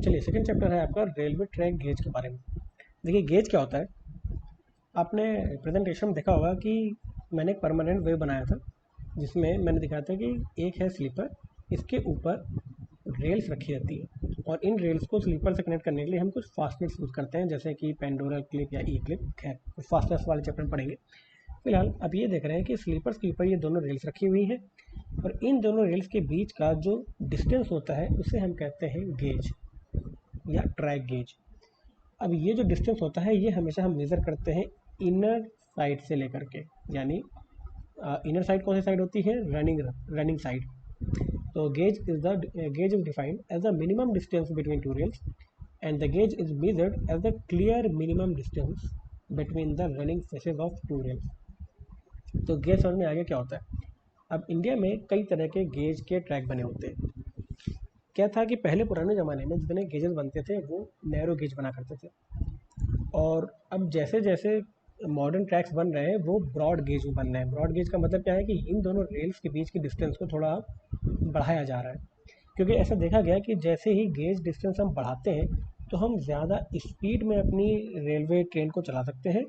चलिए second chapter है आपका रेलवे ट्रैक गेज के बारे में। देखिए गेज क्या होता है, आपने प्रेजेंटेशन में देखा होगा कि मैंने एक परमानेंट वेव बनाया था जिसमें मैंने दिखाया था कि एक है स्लीपर, इसके ऊपर रेल्स रखी जाती है और इन रेल्स को स्लीपर से कनेक्ट करने के लिए हम कुछ फास्टनेस यूज़ करते हैं जैसे कि पेंडोरा क्लिप या ई क्लिप। खैर फास्टनेस वाले चैप्टर में पढ़ेंगे। फिलहाल अब ये देख रहे हैं कि स्लीपर्स के ऊपर ये दोनों रेल्स रखी हुई हैं और इन दोनों रेल्स के बीच का जो डिस्टेंस होता है उसे हम कहते हैं गेज या ट्रैक गेज। अब ये जो डिस्टेंस होता है ये हमेशा हम मेज़र करते हैं इनर साइड से लेकर के, यानी इनर साइड कौन सी साइड होती है, रनिंग साइड। तो gauge is defined as the minimum distance between two rails and the gauge is measured as the clear minimum distance between the running faces of two rails. तो gauge समझ में आ गया क्या होता है। अब इंडिया में कई तरह के गेज के ट्रैक बने होते हैं। क्या था कि पहले पुराने ज़माने में जितने गेजेस बनते थे वो नैरो गेज बना करते थे और अब जैसे जैसे मॉडर्न ट्रैक्स बन रहे हैं वो ब्रॉड गेज में बन रहे हैं। ब्रॉड गेज का मतलब क्या है कि इन दोनों रेल्स के बीच की डिस्टेंस को थोड़ा बढ़ाया जा रहा है, क्योंकि ऐसा देखा गया कि जैसे ही गेज डिस्टेंस हम बढ़ाते हैं तो हम ज़्यादा स्पीड में अपनी रेलवे ट्रेन को चला सकते हैं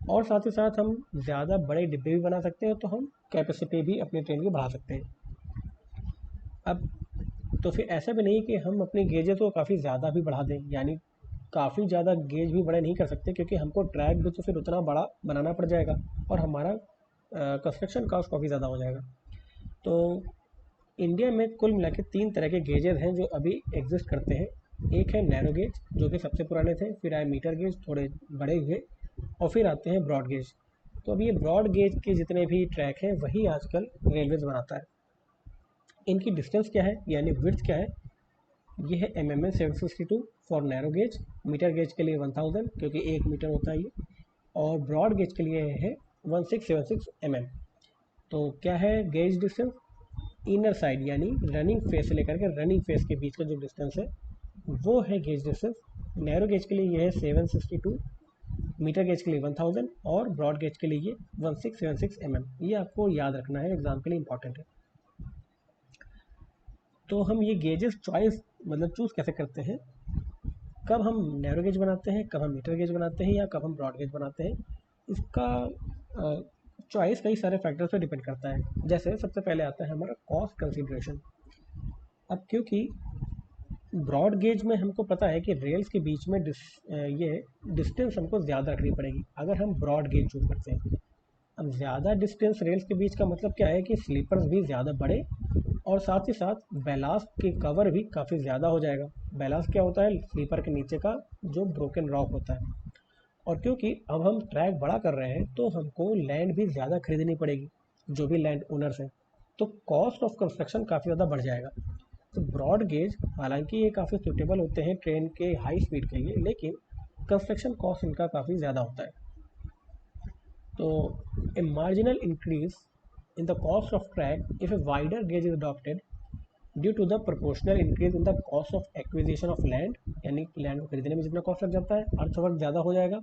और साथ ही साथ हम ज़्यादा बड़े डिब्बे भी बना सकते हैं, तो हम कैपेसिटी भी अपनी ट्रेन की बढ़ा सकते हैं। अब तो फिर ऐसा भी नहीं कि हम अपनी गेजेस को काफ़ी ज़्यादा भी बढ़ा दें, यानी काफ़ी ज़्यादा गेज भी बड़े नहीं कर सकते क्योंकि हमको ट्रैक भी तो फिर उतना बड़ा बनाना पड़ जाएगा और हमारा कंस्ट्रक्शन कॉस्ट काफ़ी ज़्यादा हो जाएगा। तो इंडिया में कुल मिला के 3 तरह के गेजेस हैं जो अभी एग्जिस्ट करते हैं। एक है नैरो गेज जो कि सबसे पुराने थे, फिर आए मीटर गेज थोड़े बड़े हुए और फिर आते हैं ब्रॉड गेज। तो अब ये ब्रॉड गेज के जितने भी ट्रैक हैं वही आजकल रेलवेज बनाता है। इनकी डिस्टेंस क्या है यानी विड्थ क्या है, ये है mm 762 for narrow gauge, metre gauge के लिए 1000 क्योंकि 1 मीटर होता है ये, और ब्रॉड गेज के लिए है 1676 mm। तो क्या है गेज डिस्टेंस, इनर साइड यानी रनिंग फेस से लेकर के रनिंग फेस के बीच का जो डिस्टेंस है वो है गेज डिस्टेंस। नैरो गेज के लिए ये है 762, मीटर गेज के लिए 1000 और ब्रॉड गेज के लिए ये 1676 mm। ये आपको याद रखना है, एग्जाम के लिए इंपॉर्टेंट है। तो हम ये गेजेस चॉइस मतलब चूज़ कैसे करते हैं, कब हम नैरो गेज बनाते हैं, कब हम मीटर गेज बनाते हैं या कब हम ब्रॉड गेज बनाते हैं, इसका चॉइस कई सारे फैक्टर्स पर डिपेंड करता है। जैसे सबसे पहले आता है हमारा कॉस्ट कंसिडरेशन। अब क्योंकि ब्रॉड गेज में हमको पता है कि रेल्स के बीच में ये डिस्टेंस हमको ज़्यादा रखनी पड़ेगी अगर हम ब्रॉड गेज चूज़ करते हैं। अब ज़्यादा डिस्टेंस रेल्स के बीच का मतलब क्या है कि स्लीपर्स भी ज़्यादा बड़े और साथ ही साथ बैलास्ट के कवर भी काफ़ी ज़्यादा हो जाएगा। बैलास्ट क्या होता है, स्लीपर के नीचे का जो ब्रोकन रॉक होता है। और क्योंकि अब हम ट्रैक बड़ा कर रहे हैं तो हमको लैंड भी ज़्यादा खरीदनी पड़ेगी, जो भी लैंड ओनर्स हैं, तो कॉस्ट ऑफ कंस्ट्रक्शन काफ़ी ज़्यादा बढ़ जाएगा। तो ब्रॉड गेज हालांकि ये काफ़ी सूटेबल होते हैं ट्रेन के हाई स्पीड के लिए, लेकिन कंस्ट्रक्शन कॉस्ट इनका काफ़ी ज़्यादा होता है। तो a marginal increase in the cost of track if a wider gauge is adopted due to the proportional increase in the cost of acquisition of land, यानी लैंड को खरीदने में जितना कॉस्ट लग जाता है अर्थवर्क ज़्यादा हो जाएगा।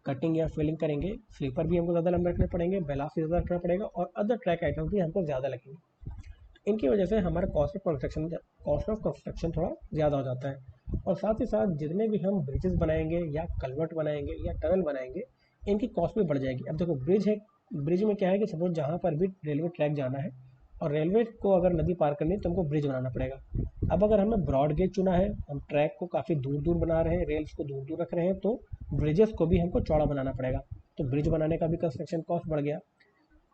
कटिंग या फिलिंग करेंगे, स्लीपर भी हमको ज़्यादा लंबे रखने पड़ेंगे, बैलास्ट भी ज़्यादा रखना पड़ेगा और अदर ट्रैक आइटम्स भी हमको ज़्यादा लगेंगे। इनकी वजह से हमारा कॉस्ट ऑफ कंस्ट्रक्शन थोड़ा ज़्यादा हो जाता है। और साथ ही साथ जितने भी हम ब्रिजेस बनाएंगे या कलवर्ट बनाएंगे या टनल बनाएंगे इनकी कॉस्ट भी बढ़ जाएगी। अब देखो ब्रिज है, ब्रिज में क्या है कि सपोज जहाँ पर भी रेलवे ट्रैक जाना है और रेलवे को अगर नदी पार करनी है तो हमको ब्रिज बनाना पड़ेगा। अब अगर हमने ब्रॉड गेज चुना है, हम ट्रैक को काफ़ी दूर दूर बना रहे हैं, रेल्स को दूर दूर रख रहे हैं, तो ब्रिजेस को भी हमको चौड़ा बनाना पड़ेगा, तो ब्रिज बनाने का भी कंस्ट्रक्शन कॉस्ट बढ़ गया।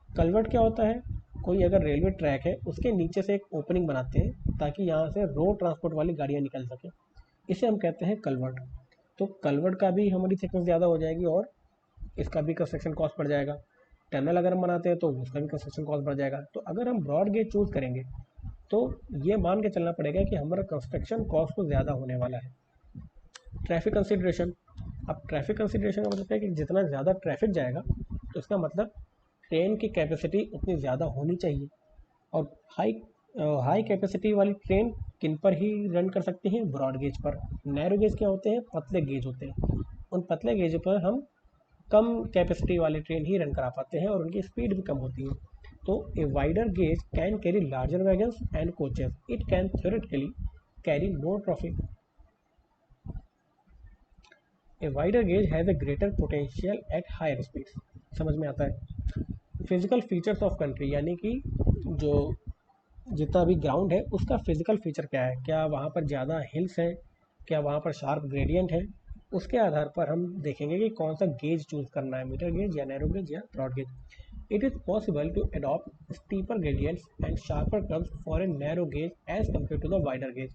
कलवर्ट क्या होता है, कोई अगर रेलवे ट्रैक है उसके नीचे से एक ओपनिंग बनाते हैं ताकि यहाँ से रोड ट्रांसपोर्ट वाली गाड़ियाँ निकल सकें, इसे हम कहते हैं कलवर्ट। तो कलवर्ट का भी हमारी थिकनेस ज़्यादा हो जाएगी और इसका भी कंस्ट्रक्शन कॉस्ट बढ़ जाएगा। टनल अगर हम बनाते हैं तो उसका भी कंस्ट्रक्शन कॉस्ट बढ़ जाएगा। तो अगर हम ब्रॉड गेज चूज़ करेंगे तो ये मान के चलना पड़ेगा कि हमारा कंस्ट्रक्शन कॉस्ट तो ज़्यादा होने वाला है। ट्रैफिक कंसिडरेशन, अब ट्रैफिक कंसिडरेशन का मतलब है कि जितना ज़्यादा ट्रैफिक जाएगा तो इसका मतलब ट्रेन की कैपेसिटी उतनी ज़्यादा होनी चाहिए। और हाई कैपेसिटी वाली ट्रेन किन पर ही रन कर सकती हैं, ब्रॉड गेज पर। नैरो गेज क्या होते हैं, पतले गेज होते हैं, उन पतले गेज पर हम कम कैपेसिटी वाली ट्रेन ही रन करा पाते हैं और उनकी स्पीड भी कम होती है। तो a wider gauge can carry larger wagons and coaches, it can theoretically carry more traffic a wider gauge has a greater potential at higher speed. समझ में आता है। फिजिकल फीचर्स ऑफ कंट्री, यानी कि जो जितना भी ग्राउंड है उसका फिजिकल फीचर क्या है, क्या वहाँ पर ज़्यादा हिल्स है, क्या वहाँ पर शार्प ग्रेडियंट है, उसके आधार पर हम देखेंगे कि कौन सा गेज चूज़ करना है, मीटर गेज या नैरो गेज या broad gauge. It is possible to adopt steeper gradients and sharper curves for a narrow gauge as compare to the wider gauge.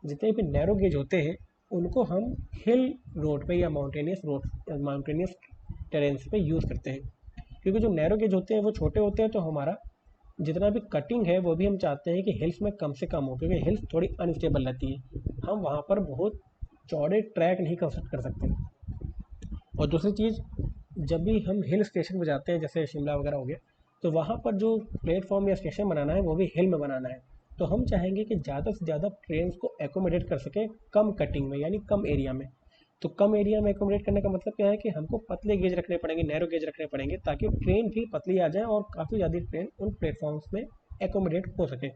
जितने भी नैरो गेज होते हैं उनको हम हिल रोड पे या माउंटेनियस टेरेन्स पे यूज़ करते हैं, क्योंकि जो नैरो गेज होते हैं वो छोटे होते हैं, तो हमारा जितना भी कटिंग है वो भी हम चाहते हैं कि हिल्स में कम से कम हो, क्योंकि हिल्स थोड़ी अनस्टेबल रहती है, हम वहाँ पर बहुत चौड़े ट्रैक नहीं कंस्ट्रक्ट कर सकते। और दूसरी चीज़, जब भी हम हिल स्टेशन पर जाते हैं जैसे शिमला वगैरह हो गया, तो वहाँ पर जो प्लेटफॉर्म या स्टेशन बनाना है वो भी हिल में बनाना है, तो हम चाहेंगे कि ज़्यादा से ज़्यादा ट्रेन को एकोमोडेट कर सकें कम कटिंग में, यानी कम एरिया में। तो कम एरिया में एकोमोडेट करने का मतलब क्या है कि हमको पतले गेज रखने पड़ेंगे, नैरो गेज रखने पड़ेंगे, ताकि ट्रेन भी पतली आ जाए और काफ़ी ज़्यादा ट्रेन उन प्लेटफॉर्म्स में एकोमोडेट हो सके।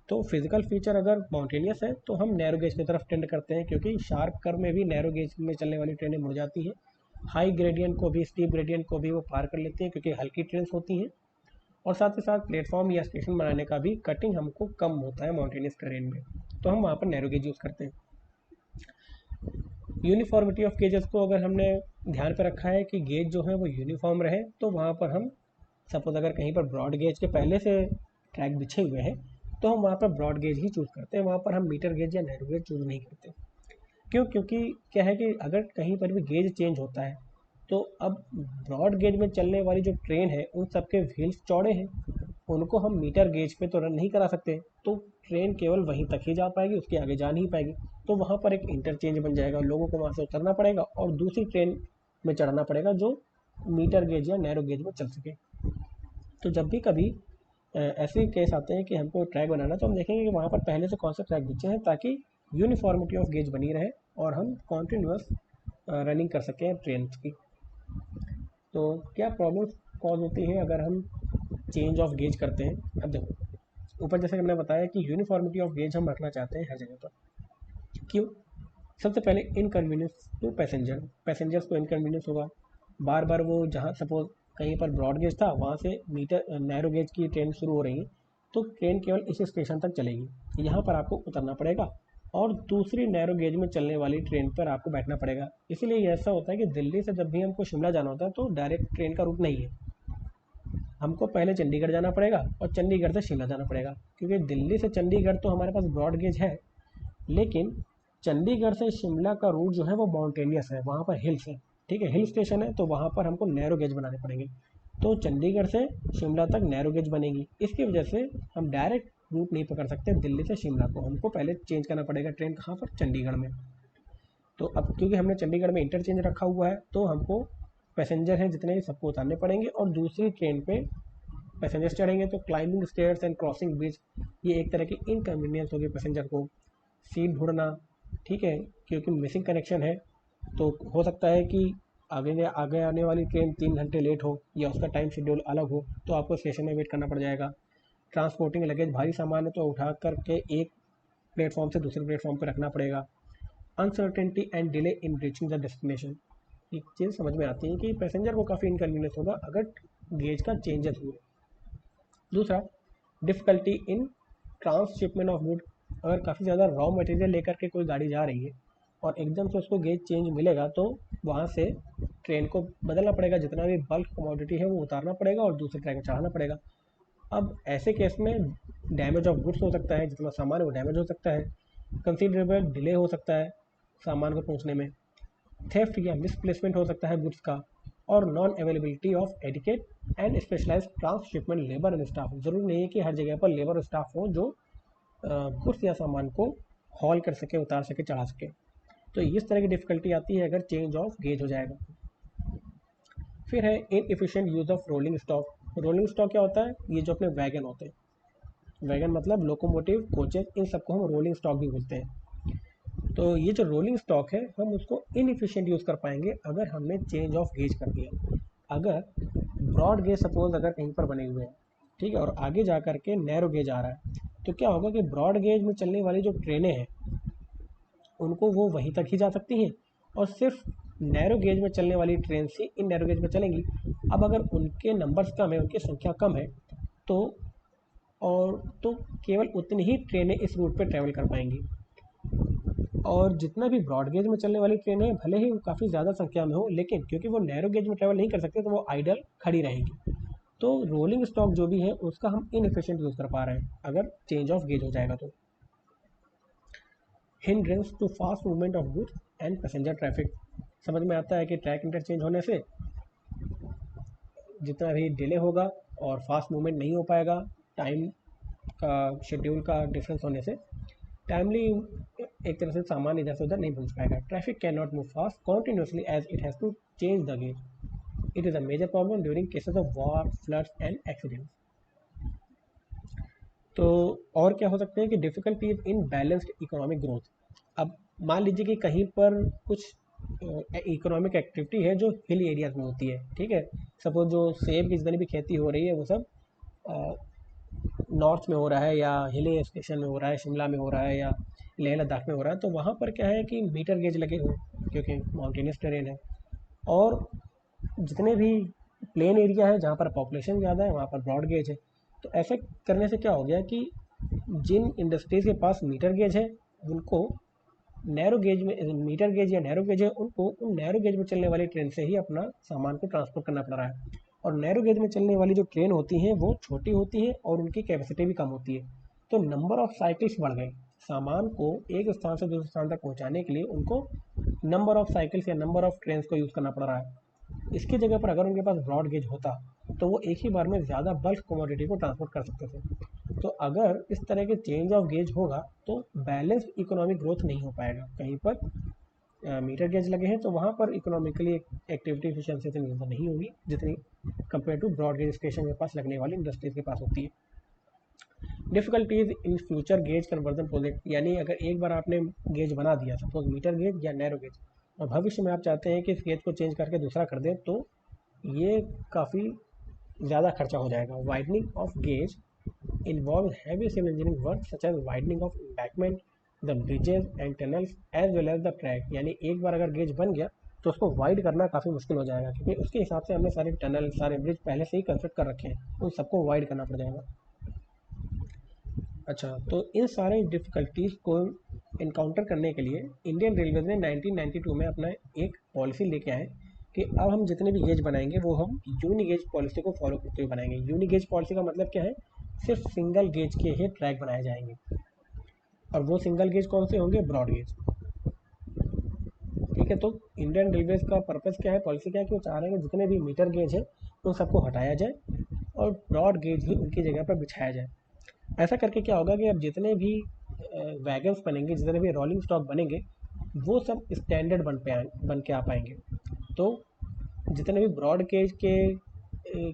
तो फिजिकल फीचर अगर माउंटेनियस है तो हम नैरो गेज की तरफ टेंड करते हैं, क्योंकि शार्प कर्व में भी नैरो गेज में चलने वाली ट्रेनें मुड़ जाती हैं, हाई ग्रेडियंट को भी, स्टीप ग्रेडियंट को भी वो पार कर लेती हैं क्योंकि हल्की ट्रेन होती हैं, और साथ ही साथ प्लेटफॉर्म या स्टेशन बनाने का भी कटिंग हमको कम होता है माउंटेनियस टेरेन में, तो हम वहाँ पर नैरो गेज यूज़ करते हैं। यूनिफॉर्मिटी ऑफ गेजेस को अगर हमने ध्यान पर रखा है कि गेज जो है वो यूनिफॉर्म रहे, तो वहाँ पर हम सपोज अगर कहीं पर ब्रॉड गेज के पहले से ट्रैक बिछे हुए हैं तो हम वहाँ पर ब्रॉड गेज ही चूज़ करते हैं, वहाँ पर हम मीटर गेज या नैरो गेज चूज़ नहीं करते। क्यों? क्योंकि क्या है कि अगर कहीं पर भी गेज चेंज होता है तो अब ब्रॉड गेज में चलने वाली जो ट्रेन है उन सबके व्हील्स चौड़े हैं, उनको हम मीटर गेज पे तो रन नहीं करा सकते, तो ट्रेन केवल वहीं तक ही जा पाएगी, उसके आगे जा नहीं पाएगी। तो वहाँ पर एक इंटरचेंज बन जाएगा, लोगों को वहाँ से उतरना पड़ेगा और दूसरी ट्रेन में चढ़ना पड़ेगा जो मीटर गेज या नैरो गेज में चल सके। तो जब भी कभी ऐसे केस आते हैं कि हमको ट्रैक बनाना, तो हम देखेंगे कि वहाँ पर पहले से कौन से ट्रैक बिछे हैं, ताकि यूनिफॉर्मिटी ऑफ गेज बनी रहे और हम कॉन्टीन्यूअस रनिंग कर सकें ट्रेन की। तो क्या प्रॉब्लम्स कॉज होती हैं अगर हम चेंज ऑफ गेज करते हैं? अब देखो, ऊपर जैसे हमने बताया कि यूनिफॉर्मिटी ऑफ गेज हम रखना चाहते हैं हर जगह पर। क्यों? सबसे पहले इनकन्वीनियंस टू पैसेंजर्स को इनकन्वीनियंस होगा, बार बार वो जहाँ सपोज कहीं पर ब्रॉड गेज था वहाँ से मीटर नैरो गेज की ट्रेन शुरू हो रही है, तो ट्रेन केवल इस स्टेशन तक चलेगी, यहाँ पर आपको उतरना पड़ेगा और दूसरी नैरो गेज में चलने वाली ट्रेन पर आपको बैठना पड़ेगा। इसीलिए ऐसा होता है कि दिल्ली से जब भी हमको शिमला जाना होता है तो डायरेक्ट ट्रेन का रूट नहीं है, हमको पहले चंडीगढ़ जाना पड़ेगा और चंडीगढ़ से शिमला जाना पड़ेगा, क्योंकि दिल्ली से चंडीगढ़ तो हमारे पास ब्रॉड गेज है, लेकिन चंडीगढ़ से शिमला का रूट जो है वो माउंटेनियस है, वहाँ पर हिल्स है, ठीक है, हिल स्टेशन है, तो वहाँ पर हमको नैरो गेज बनाने पड़ेंगे। तो चंडीगढ़ से शिमला तक नैरो गेज बनेगी, इसकी वजह से हम डायरेक्ट रूट नहीं पकड़ सकते दिल्ली से शिमला को, हमको पहले चेंज करना पड़ेगा ट्रेन, कहाँ पर? चंडीगढ़ में। तो अब क्योंकि हमने चंडीगढ़ में इंटरचेंज रखा हुआ है तो हमको पैसेंजर हैं जितने भी सबको उतारने पड़ेंगे और दूसरी ट्रेन पे पैसेंजर्स चढ़ेंगे, तो climbing stairs and crossing bridge, ये एक तरह की इनकन्वीनियंस होगी पैसेंजर को। सीट ढूंढना, ठीक है, क्योंकि मिसिंग कनेक्शन है, तो हो सकता है कि आगे आने वाली ट्रेन 3 घंटे लेट हो या उसका टाइम शेड्यूल अलग हो, तो आपको स्टेशन में वेट करना पड़ जाएगा। ट्रांसपोर्टिंग लगेज, भारी सामान है तो उठा करके एक प्लेटफॉर्म से दूसरे प्लेटफॉर्म पर रखना पड़ेगा। Uncertainty and delay in reaching the destination, ये चीज़ समझ में आती है कि पैसेंजर को काफ़ी इनकन्वीनियंस होगा अगर गेज का चेंजेस हुए। दूसरा, difficulty in transshipment of good, अगर काफ़ी ज़्यादा रॉ मटेरियल लेकर के कोई गाड़ी जा रही है और एकदम से उसको गेज चेंज मिलेगा तो वहाँ से ट्रेन को बदलना पड़ेगा, जितना भी बल्क कमोडिटी है वो उतारना पड़ेगा और दूसरे ट्रैक में चढ़ाना पड़ेगा। अब ऐसे केस में डैमेज ऑफ गुड्स हो सकता है, जितना सामान है वो डैमेज हो सकता है, कंसिडरेबल डिले हो सकता है सामान को पहुंचने में, थेफ्ट या मिसप्लेसमेंट हो सकता है गुड्स का, और non availability of adequate and specialised transshipment labour and staff. ज़रूरी नहीं है कि हर जगह पर लेबर और स्टाफ हो जो गुड्स या सामान को हॉल कर सके, उतार सके, चढ़ा सके। तो इस तरह की डिफ़िकल्टी आती है अगर चेंज ऑफ गेज हो जाएगा। फिर है inefficient use of rolling stock. Rolling stock क्या होता है? ये जो अपने वैगन होते हैं, वैगन मतलब लोकोमोटिव, कोचेज, इन सबको हम रोलिंग स्टॉक भी बोलते हैं। तो ये जो रोलिंग स्टॉक है हम उसको इनएफिशिएंट यूज़ कर पाएंगे अगर हमने चेंज ऑफ गेज कर दिया। अगर ब्रॉड गेज सपोज अगर कहीं पर बने हुए हैं, ठीक है, और आगे जा कर के नैरो गेज आ रहा है, तो क्या होगा कि ब्रॉड गेज में चलने वाली जो ट्रेनें हैं उनको वो वहीं तक ही जा सकती हैं और सिर्फ नैरो गेज में चलने वाली ट्रेन से इन नैरो गेज में चलेंगी। अब अगर उनके नंबर्स कम है, उनकी संख्या कम है, तो तो केवल उतनी ही ट्रेनें इस रूट पे ट्रैवल कर पाएंगी। और जितना भी ब्रॉड गेज में चलने वाली ट्रेनें भले ही काफ़ी ज़्यादा संख्या में हो, लेकिन क्योंकि वो नैरो गेज में ट्रैवल नहीं कर सकते तो वो आइडल खड़ी रहेंगी। तो रोलिंग स्टॉक जो भी है उसका हम इनएफिशिएंट यूज़ कर पा रहे हैं अगर चेंज ऑफ गेज हो जाएगा तो। Hindrance to fast movement of goods and passenger traffic. समझ में आता है कि ट्रैक इंटरचेंज होने से जितना भी डिले होगा और फास्ट मूवमेंट नहीं हो पाएगा, टाइम का शेड्यूल का डिफरेंस होने से टाइमली एक तरह से सामान इधर से उधर नहीं पहुंच पाएगा। Traffic can not move fast continuously as it has to change the gauge. It is a major problem during cases of war, floods and accidents. तो और क्या हो सकते हैं कि difficulties in balanced economic growth. अब मान लीजिए कि कहीं पर कुछ इकोनॉमिक एक्टिविटी है जो हिल एरियाज में होती है, ठीक है। सपोज जो सेब की जितनी भी खेती हो रही है वो सब नॉर्थ में हो रहा है या हिल स्टेशन में हो रहा है, शिमला में हो रहा है या लेह लद्दाख में हो रहा है, तो वहाँ पर क्या है कि मीटर गेज लगे हुए क्योंकि माउंटेनियस टेरेन है। और जितने भी प्लेन एरिया है जहाँ पर पॉपुलेशन ज़्यादा है वहाँ पर ब्रॉड गेज है। तो ऐसा करने से क्या हो गया कि जिन इंडस्ट्रीज़ के पास मीटर गेज है उनको नैरो गेज में, मीटर गेज या नैरो गेज है, उनको उन नैरो गेज में चलने वाली ट्रेन से ही अपना सामान को ट्रांसपोर्ट करना पड़ रहा है। और नैरो गेज में चलने वाली जो ट्रेन होती हैं वो छोटी होती है और उनकी कैपेसिटी भी कम होती है। तो नंबर ऑफ़ साइकिल्स बढ़ गए। सामान को एक स्थान से दूसरे स्थान तक पहुंचाने के लिए उनको नंबर ऑफ़ साइकिल्स या नंबर ऑफ़ ट्रेन्स को यूज़ करना पड़ रहा है। इसकी जगह पर अगर उनके पास ब्रॉड गेज होता तो वो एक ही बार में ज़्यादा बल्क कमोडिटी को ट्रांसपोर्ट कर सकते थे। तो अगर इस तरह के चेंज ऑफ गेज होगा तो बैलेंस्ड इकोनॉमिक ग्रोथ नहीं हो पाएगा। कहीं पर मीटर गेज लगे हैं तो वहाँ पर इकोनॉमिकली एक्टिविटी एफिशिएंसी इतनी ज़्यादा नहीं होगी जितनी compare to broad gauge station के पास लगने वाली इंडस्ट्रीज़ के पास होती है। Difficulties in future gauge conversion project, यानी अगर एक बार आपने गेज बना दिया सपोज मीटर गेज या नैरो गेज और भविष्य में आप चाहते हैं कि इस गेज को चेंज करके दूसरा कर दें, तो ये काफ़ी ज़्यादा खर्चा हो जाएगा। Widening of gauge involve heavy civil engineering work such as widening of embankment, the bridges and tunnels as well as the track. यानी एक बार अगर गेज बन गया तो उसको वाइड करना काफ़ी मुश्किल हो जाएगा क्योंकि उसके हिसाब से हमने सारे टनल, सारे ब्रिज पहले से ही कंस्ट्रक्ट कर रखे हैं, उन सबको वाइड करना पड़ जाएगा। अच्छा, तो इन सारे डिफ़िकल्टीज़ को इनकाउंटर करने के लिए इंडियन रेलवेज़ ने 1992 में अपना एक पॉलिसी लेके आए कि अब हम जितने भी गेज बनाएंगे वो हम यूनी गेज पॉलिसी को फॉलो करते हुए बनाएंगे। यूनी गेज पॉलिसी का मतलब क्या है? सिर्फ सिंगल गेज के ही ट्रैक बनाए जाएंगे और वो सिंगल गेज कौन से होंगे? Broad gauge. ठीक है, तो इंडियन रेलवेज़ का पर्पज़ क्या है, पॉलिसी क्या है कि वो चाह रहे हैं कि जितने भी मीटर गेज है उन सबको हटाया जाए और ब्रॉड गेज ही उनकी जगह पर बिछाया जाए। ऐसा करके क्या होगा कि अब जितने भी वैगन्स बनेंगे, जितने भी रोलिंग स्टॉक बनेंगे, वो सब स्टैंडर्ड बन के आ पाएंगे। तो जितने भी ब्रॉड गेज के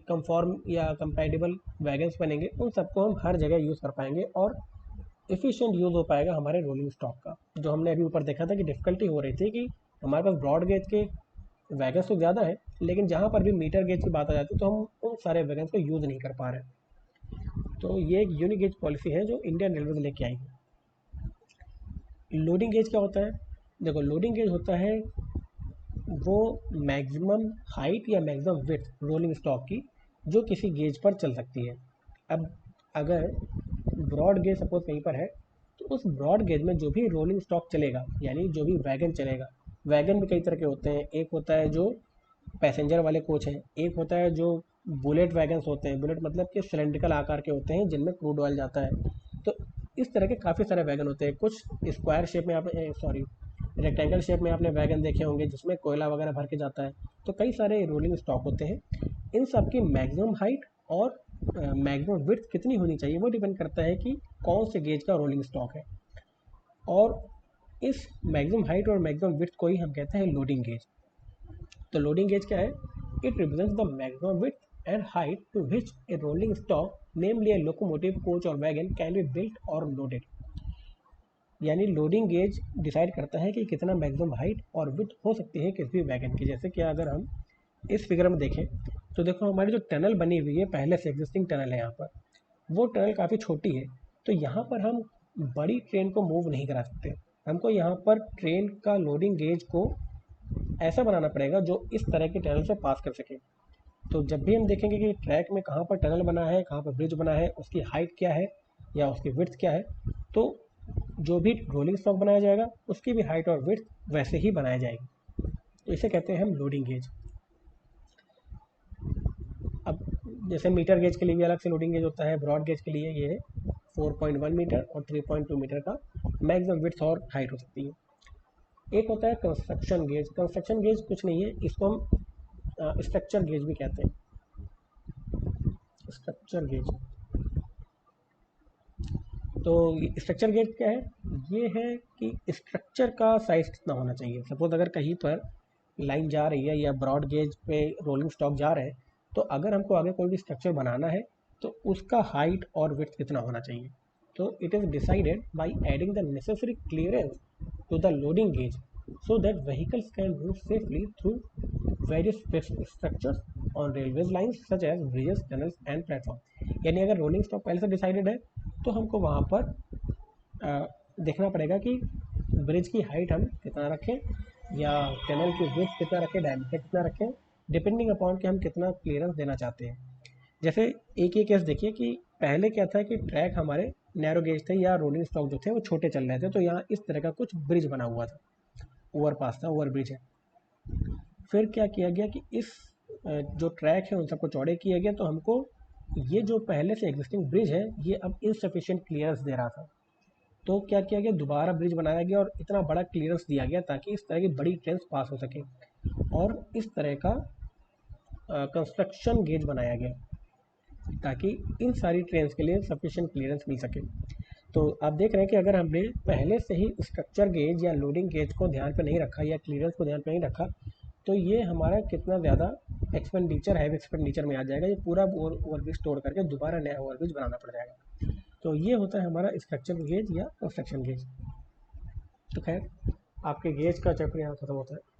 कंफॉर्म या कंपैटिबल वैगन्स बनेंगे उन सबको हम हर जगह यूज़ कर पाएंगे और एफिशिएंट यूज़ हो पाएगा हमारे रोलिंग स्टॉक का। जो हमने अभी ऊपर देखा था कि डिफ़िकल्टी हो रही थी कि हमारे पास ब्रॉड गेज के वैगन्स तो ज़्यादा है लेकिन जहाँ पर भी मीटर गेज की बात आ जाती है तो हम उन सारे वैगन्स को यूज़ नहीं कर पा रहे हैं। तो ये एक यूनिक गेज पॉलिसी है जो इंडियन रेलवे लेके आई है। लोडिंग गेज क्या होता है? देखो, लोडिंग गेज होता है वो मैक्सिमम हाइट या मैक्सिमम विड्थ रोलिंग स्टॉक की जो किसी गेज पर चल सकती है। अब अगर ब्रॉड गेज सपोज कहीं पर है तो उस ब्रॉड गेज में जो भी रोलिंग स्टॉक चलेगा यानी जो भी वैगन चलेगा, वैगन भी कई तरह के होते हैं। एक होता है जो पैसेंजर वाले कोच हैं, एक होता है जो बुलेट वैगन्स होते हैं। बुलेट मतलब कि सिलेंड्रिकल आकार के होते हैं जिनमें क्रूड ऑयल जाता है। तो इस तरह के काफ़ी सारे वैगन होते हैं। कुछ स्क्वायर शेप में आपने रेक्टेंगल शेप में आपने वैगन देखे होंगे जिसमें कोयला वगैरह भर के जाता है। तो कई सारे रोलिंग स्टॉक होते हैं। इन सब की मैक्सिमम हाइट और मैक्सिमम विड्थ कितनी होनी चाहिए वो डिपेंड करता है कि कौन से गेज का रोलिंग स्टॉक है। और इस मैक्सिमम हाइट और मैक्सिमम विड्थ को ही हम कहते हैं लोडिंग गेज। तो लोडिंग गेज क्या है? It represents the maximum width and height to which a rolling stock namely a locomotive, coach और वैगन कैन बी बिल्ट और लोडेड। यानी लोडिंग गेज डिसाइड करता है कि कितना मैक्सिमम हाइट और विड्थ हो सकती है किसी भी वैगन की। जैसे कि अगर हम इस फिगर में देखें तो देखो हमारी जो टनल बनी हुई है, पहले से एग्जिस्टिंग टनल है यहाँ पर, वो टनल काफ़ी छोटी है। तो यहाँ पर हम बड़ी ट्रेन को मूव नहीं करा सकते। हमको यहाँ पर ट्रेन का लोडिंग गेज को ऐसा बनाना पड़ेगा जो इस तरह के टनल से पास कर सके। तो जब भी हम देखेंगे कि ट्रैक में कहाँ पर टनल बना है, कहाँ पर ब्रिज बना है, उसकी हाइट क्या है या उसकी विड्थ क्या है, तो जो भी रोलिंग स्टॉक बनाया जाएगा उसकी भी हाइट और विड्थ वैसे ही बनाया जाएगी। तो इसे कहते हैं हम लोडिंग गेज। अब जैसे मीटर गेज के लिए भी अलग से लोडिंग गेज होता है, ब्रॉड गेज के लिए ये 4.1 मीटर और 3.2 मीटर का मैक्सिमम विड्थ और हाइट हो सकती है। एक होता है कंस्ट्रक्शन गेज। कंस्ट्रक्शन गेज कुछ नहीं है, इसको हम स्ट्रक्चर गेज भी कहते हैं। स्ट्रक्चर गेज, तो स्ट्रक्चर गेज क्या है? ये है कि स्ट्रक्चर का साइज कितना होना चाहिए। सपोज अगर कहीं पर लाइन जा रही है या ब्रॉड गेज पे रोलिंग स्टॉक जा रहे हैं, तो अगर हमको आगे कोई भी स्ट्रक्चर बनाना है तो उसका हाइट और विड्थ कितना होना चाहिए। तो it is decided by adding the necessary clearance to the loading gauge so that vehicles can move safely through various fixed structures on railways lines such as bridges, tunnels and platform। यानी अगर rolling stock पहले से decided है तो हमको वहाँ पर देखना पड़ेगा कि ब्रिज की हाइट हम कितना रखें या टनल की विड्थ कितना रखें, डायमीटर कितना रखें, डिपेंडिंग अपॉन कि हम कितना क्लियरेंस देना चाहते हैं। जैसे एक ये केस देखिए कि पहले क्या था कि ट्रैक हमारे नैरो गेज थे या रोलिंग स्टॉक जो थे वो छोटे चल रहे थे, तो यहाँ इस तरह का कुछ ब्रिज बना हुआ था, ओवरपास था, ओवर ब्रिज है। फिर क्या किया गया कि इस जो ट्रैक है उन सबको चौड़े किया गया, तो हमको ये जो पहले से एग्जिस्टिंग ब्रिज है ये अब इनसफिशिएंट क्लियरेंस दे रहा था। तो क्या किया गया, दोबारा ब्रिज बनाया गया और इतना बड़ा क्लियरेंस दिया गया ताकि इस तरह की बड़ी ट्रेन्स पास हो सके, और इस तरह का कंस्ट्रक्शन गेज बनाया गया ताकि इन सारी ट्रेन्स के लिए सफिशिएंट क्लियरेंस मिल सके। तो आप देख रहे हैं कि अगर हमने पहले से ही स्ट्रक्चर गेज या लोडिंग गेज को ध्यान पे नहीं रखा या क्लियरेंस को ध्यान पे नहीं रखा, तो ये हमारा कितना ज़्यादा एक्सपेंडिचर, हैवी एक्सपेंडिचर में आ जाएगा। ये पूरा ओवरब्रिज तोड़ करके दोबारा नया ओवरब्रिज बनाना पड़ जाएगा। तो ये होता है हमारा स्ट्रक्चर गेज या कंस्ट्रक्शन गेज। तो खैर आपके गेज का चैप्टर यहाँ खत्म होता है।